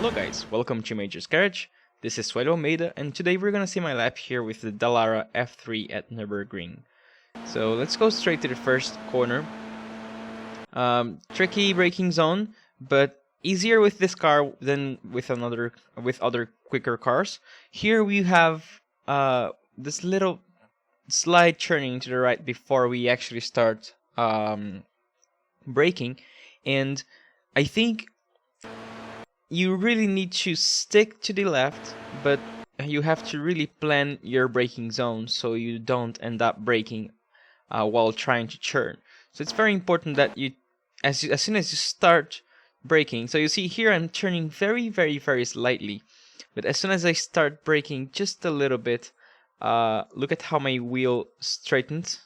Hello guys, welcome to Major's Garage. This is Suellio, and today we're gonna see my lap here with the Dallara F3 at Nurburgring. So let's go straight to the first corner. Tricky braking zone, but easier with this car than with other quicker cars. Here we have this little slide turning to the right before we actually start braking, and I think you really need to stick to the left, but you have to really plan your braking zone so you don't end up braking while trying to turn. So it's very important that you, as soon as you start braking, so you see here I'm turning very slightly, but as soon as I start braking just a little bit, look at how my wheel straightens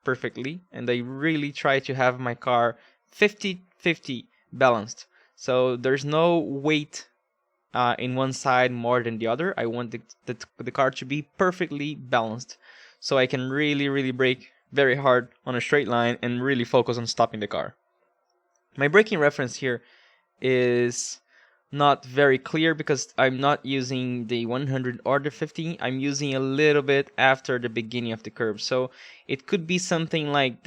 perfectly, and I really try to have my car 50-50 balanced. So there's no weight in one side more than the other. I want the car to be perfectly balanced, so I can really brake very hard on a straight line and really focus on stopping the car. My braking reference here is not very clear because I'm not using the 100 or the 50. I'm using a little bit after the beginning of the curve, so it could be something like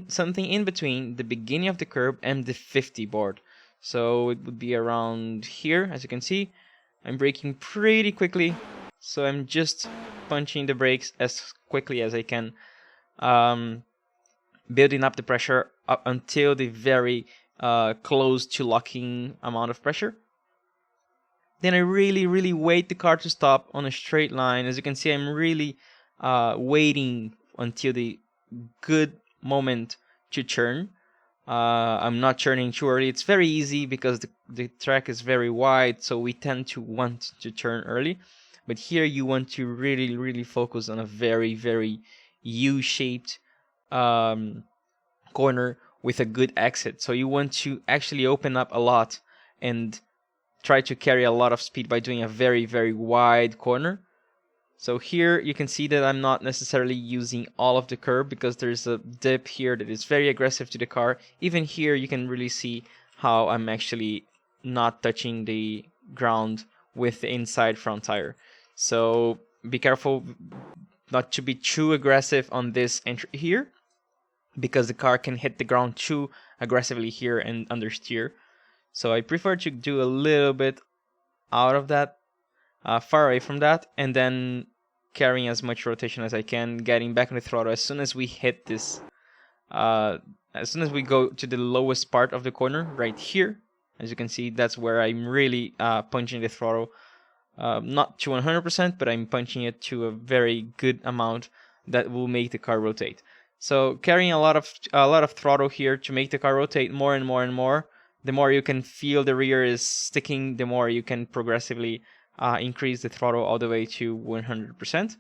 something in between the beginning of the curve and the 50 board. So it would be around here. As you can see, I'm braking pretty quickly, so I'm just punching the brakes as quickly as I can, building up the pressure up until the very close to locking amount of pressure. Then I really wait the car to stop on a straight line. As you can see, I'm really waiting until the good moment to turn. I'm not turning too early. It's very easy because the track is very wide, so we tend to want to turn early. But here you want to really focus on a very U-shaped corner with a good exit. So you want to actually open up a lot and try to carry a lot of speed by doing a very wide corner. So here you can see that I'm not necessarily using all of the curb because there's a dip here that is very aggressive to the car. Even here you can really see how I'm actually not touching the ground with the inside front tire. So be careful not to be too aggressive on this entry here, because the car can hit the ground too aggressively here and understeer. So I prefer to do a little bit out of that, far away from that, and then carrying as much rotation as I can, getting back on the throttle as soon as we hit this, as soon as we go to the lowest part of the corner right here. As you can see, that's where I'm really punching the throttle, not to 100%, but I'm punching it to a very good amount that will make the car rotate. So carrying a lot of throttle here to make the car rotate more and more. The more you can feel the rear is sticking, the more you can progressively increase the throttle all the way to 100%.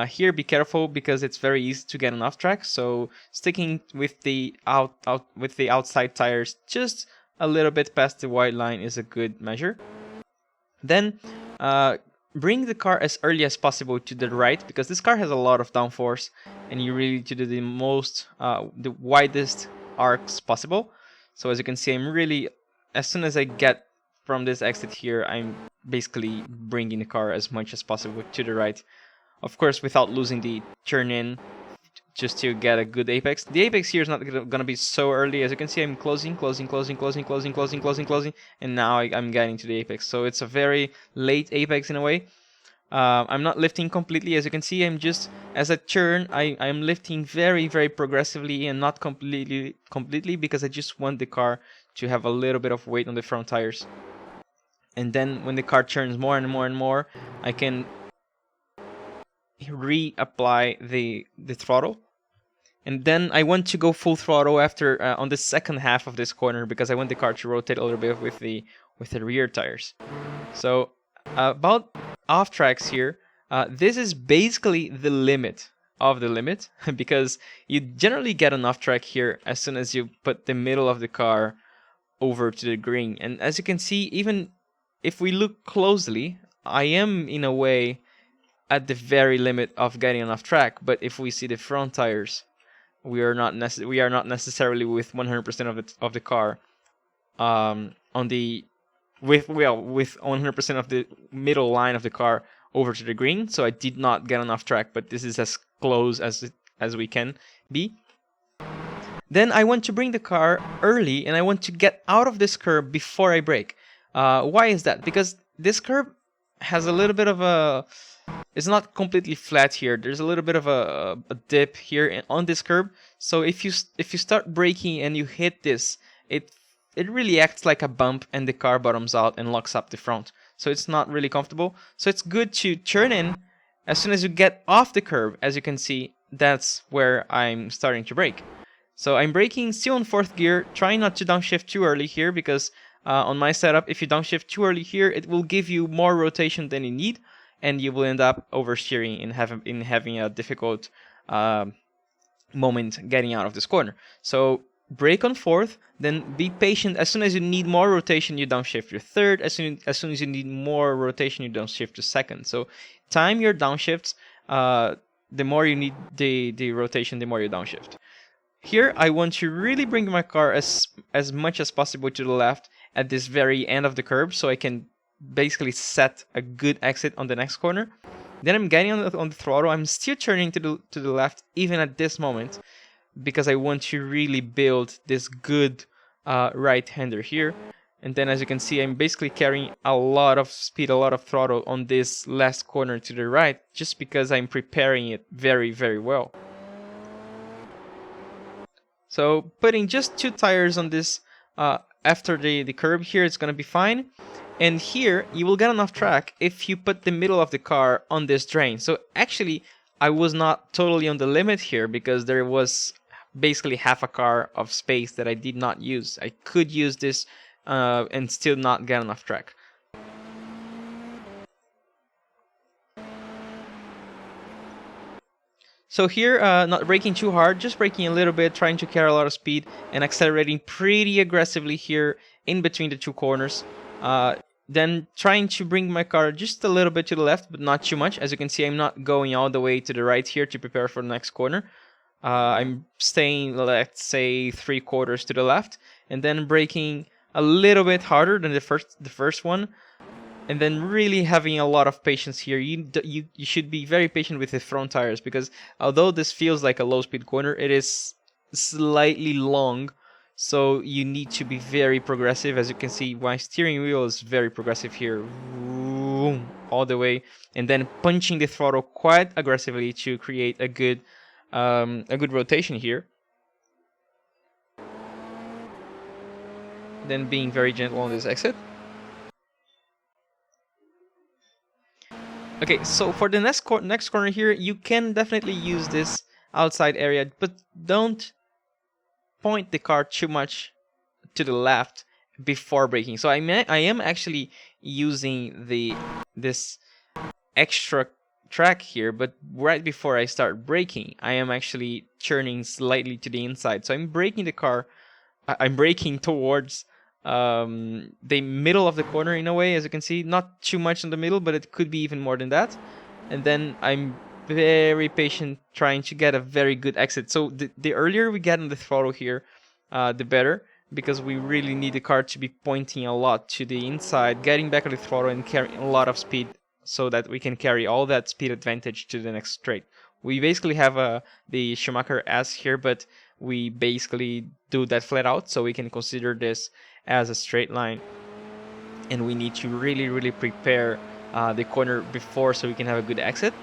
Here, be careful because it's very easy to get an off track. So sticking with the outside tires just a little bit past the white line is a good measure. Then bring the car as early as possible to the right, because this car has a lot of downforce, and you really need to do the widest arcs possible. So as you can see, I'm really, as soon as I get from this exit here, I'm basically bringing the car as much as possible to the right. Of course, without losing the turn in, just to get a good apex. The apex here is not gonna be so early. As you can see, I'm closing, and now I'm getting to the apex. So it's a very late apex in a way. I'm not lifting completely. As you can see, I'm just, as I turn, I'm lifting very progressively and not completely because I just want the car to have a little bit of weight on the front tires. And then when the car turns more and more, I can reapply the throttle. And then I want to go full throttle after on the second half of this corner, because I want the car to rotate a little bit with the rear tires. So about off tracks here, this is basically the limit of the limit, because you generally get an off track here as soon as you put the middle of the car over to the green. And as you can see, even if we look closely, I am in a way at the very limit of getting an off track. But if we see the front tires, we are not necessarily with 100% of the car on the with 100% of the middle line of the car over to the green, so I did not get enough track, but this is as close as we can be. Then I want to bring the car early, and I want to get out of this curb before I brake. Why is that? Because this curb has a little bit of a... It's not completely flat here. There's a little bit of a dip here on this curb. So if you start braking and you hit this, it really acts like a bump, and the car bottoms out and locks up the front. So it's not really comfortable. So it's good to turn in as soon as you get off the curb. As you can see, that's where I'm starting to brake. So I'm braking still in 4th gear, trying not to downshift too early here, because on my setup, if you downshift too early here, it will give you more rotation than you need, and you will end up oversteering and having a difficult moment getting out of this corner. So brake on 4th, then be patient. As soon as you need more rotation, you downshift your 3rd. As soon as you need more rotation, you downshift to 2nd. So time your downshifts. The more you need the rotation, the more you downshift. Here, I want to really bring my car as much as possible to the left at this very end of the curb, so I can basically set a good exit on the next corner. Then I'm getting on the throttle. I'm still turning to the left even at this moment, because I want to really build this good right-hander here. And then, as you can see, I'm basically carrying a lot of speed, a lot of throttle on this last corner to the right, just because I'm preparing it very, very well. So putting just 2 tires on this after the curb here, it's going to be fine. And here, you will get enough track if you put the middle of the car on this drain. So actually, I was not totally on the limit here, because there was basically half a car of space that I did not use. I could use this and still not get enough track. So here, not braking too hard, just braking a little bit, trying to carry a lot of speed, and accelerating pretty aggressively here in between the 2 corners. Then trying to bring my car just a little bit to the left, but not too much. As you can see, I'm not going all the way to the right here to prepare for the next corner. I'm staying, let's say, 3/4 to the left, and then braking a little bit harder than the first one. And then really having a lot of patience here. You should be very patient with the front tires, because although this feels like a low-speed corner, it is slightly long. So you need to be very progressive. As you can see, my steering wheel is very progressive here, all the way, and then punching the throttle quite aggressively to create a good rotation here. Then being very gentle on this exit. Okay, so for the next corner here, you can definitely use this outside area, but don't point the car too much to the left before braking. So I am actually using this extra track here, but right before I start braking, I am actually turning slightly to the inside. So I'm braking the car. I'm braking towards the middle of the corner in a way, as you can see, not too much in the middle, but it could be even more than that. And then I'm very patient, trying to get a very good exit. So the earlier we get on the throttle here, the better, because we really need the car to be pointing a lot to the inside, getting back on the throttle and carrying a lot of speed, so that we can carry all that speed advantage to the next straight. We basically have the Schumacher S here, but we basically do that flat out, so we can consider this as a straight line. And we need to really prepare the corner before, so we can have a good exit.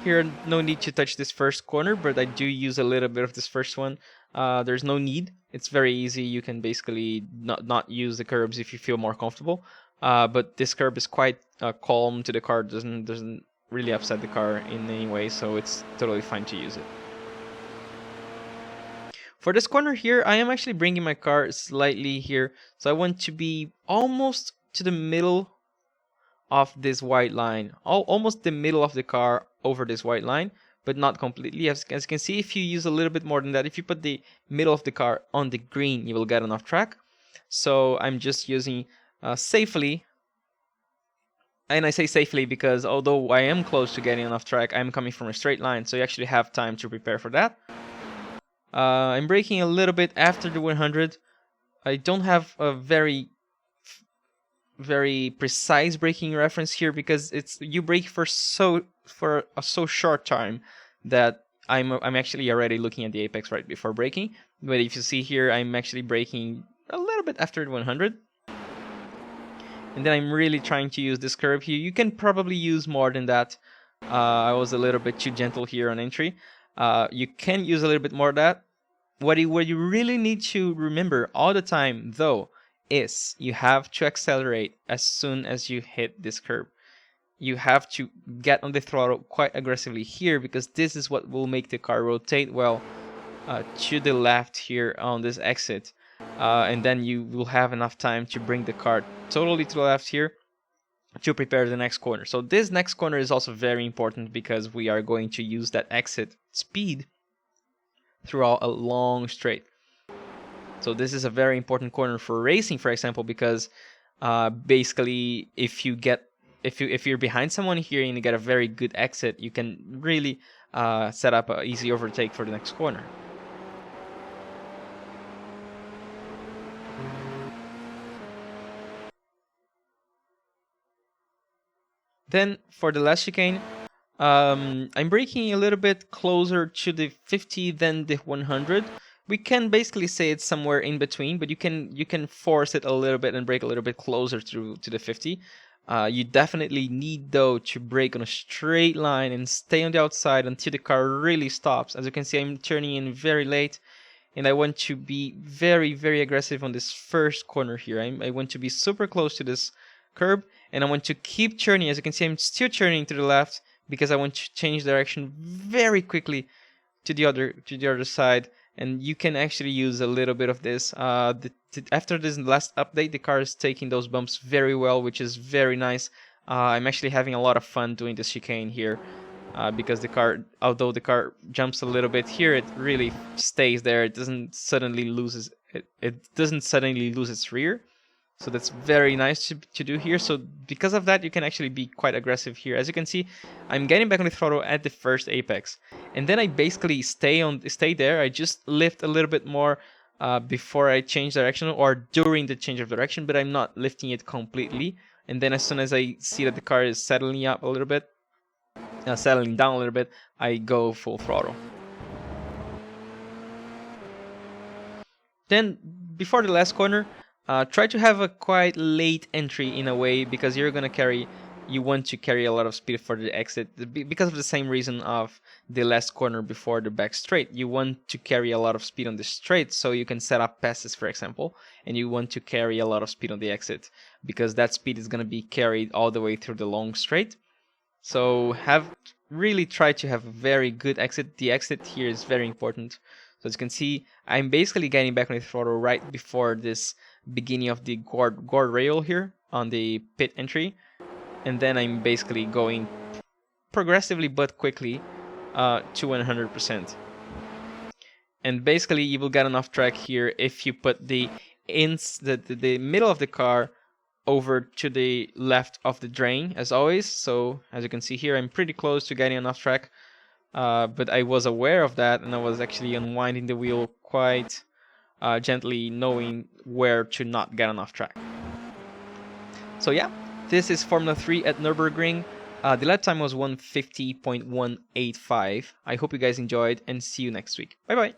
Here, no need to touch this first corner, but I do use a little bit of this first one. There's no need. It's very easy. You can basically not use the curbs if you feel more comfortable. But this curb is quite calm to the car. Doesn't really upset the car in any way, so it's totally fine to use it. For this corner here, I am actually bringing my car slightly here. So I want to be almost to the middle of this white line. Almost the middle of the car over this white line, but not completely. As you can see, if you use a little bit more than that, if you put the middle of the car on the green, you will get enough track. So I'm just using safely. And I say safely because although I am close to getting enough track, I'm coming from a straight line, so you actually have time to prepare for that. I'm braking a little bit after the 100. I don't have a very very precise braking reference here, because you brake for a so short time that I'm actually already looking at the apex right before braking. But if you see here, I'm actually braking a little bit after 100. And then I'm really trying to use this curve here. You can probably use more than that. I was a little bit too gentle here on entry. You can use a little bit more of that. What you really need to remember all the time, though, is you have to accelerate as soon as you hit this curve. You have to get on the throttle quite aggressively here, because this is what will make the car rotate well to the left here on this exit. And then you will have enough time to bring the car totally to the left here to prepare the next corner. So this next corner is also very important, because we are going to use that exit speed throughout a long straight. So this is a very important corner for racing, for example, because basically if you're behind someone here and you get a very good exit, you can really set up an easy overtake for the next corner. Then for the last chicane, I'm braking a little bit closer to the 50 than the 100. We can basically say it's somewhere in between, but you can force it a little bit and brake a little bit closer to the 50. You definitely need, though, to brake on a straight line and stay on the outside until the car really stops. As you can see, I'm turning in very late, and I want to be very, very aggressive on this first corner here. I want to be super close to this curb, and I want to keep turning. As you can see, I'm still turning to the left because I want to change direction very quickly to the other side. And you can actually use a little bit of this. After this last update, the car is taking those bumps very well, which is very nice. I'm actually having a lot of fun doing this chicane here, because the car, although the car jumps a little bit here, it really stays there. It doesn't suddenly lose its rear. So that's very nice to do here. So because of that, you can actually be quite aggressive here. As you can see, I'm getting back on the throttle at the first apex, and then I basically stay there. I just lift a little bit more before I change direction, or during the change of direction, but I'm not lifting it completely. And then as soon as I see that the car is settling down a little bit, I go full throttle. Then before the last corner, try to have a quite late entry in a way, because you want to carry a lot of speed for the exit, because of the same reason of the last corner before the back straight. You want to carry a lot of speed on the straight so you can set up passes, for example, and you want to carry a lot of speed on the exit, because that speed is going to be carried all the way through the long straight. So really try to have a very good exit. The exit here is very important. So as you can see, I'm basically getting back on the throttle right before this beginning of the guardrail here on the pit entry, and then I'm basically going progressively but quickly to 100%. And basically you will get enough track here if you put the middle of the car over to the left of the drain, as always. So as you can see here, I'm pretty close to getting enough track, but I was aware of that, and I was actually unwinding the wheel quite gently, knowing where to not get enough track. So yeah, this is Formula 3 at Nurburgring. The lap time was 1:50.185. I hope you guys enjoyed, and see you next week. Bye bye.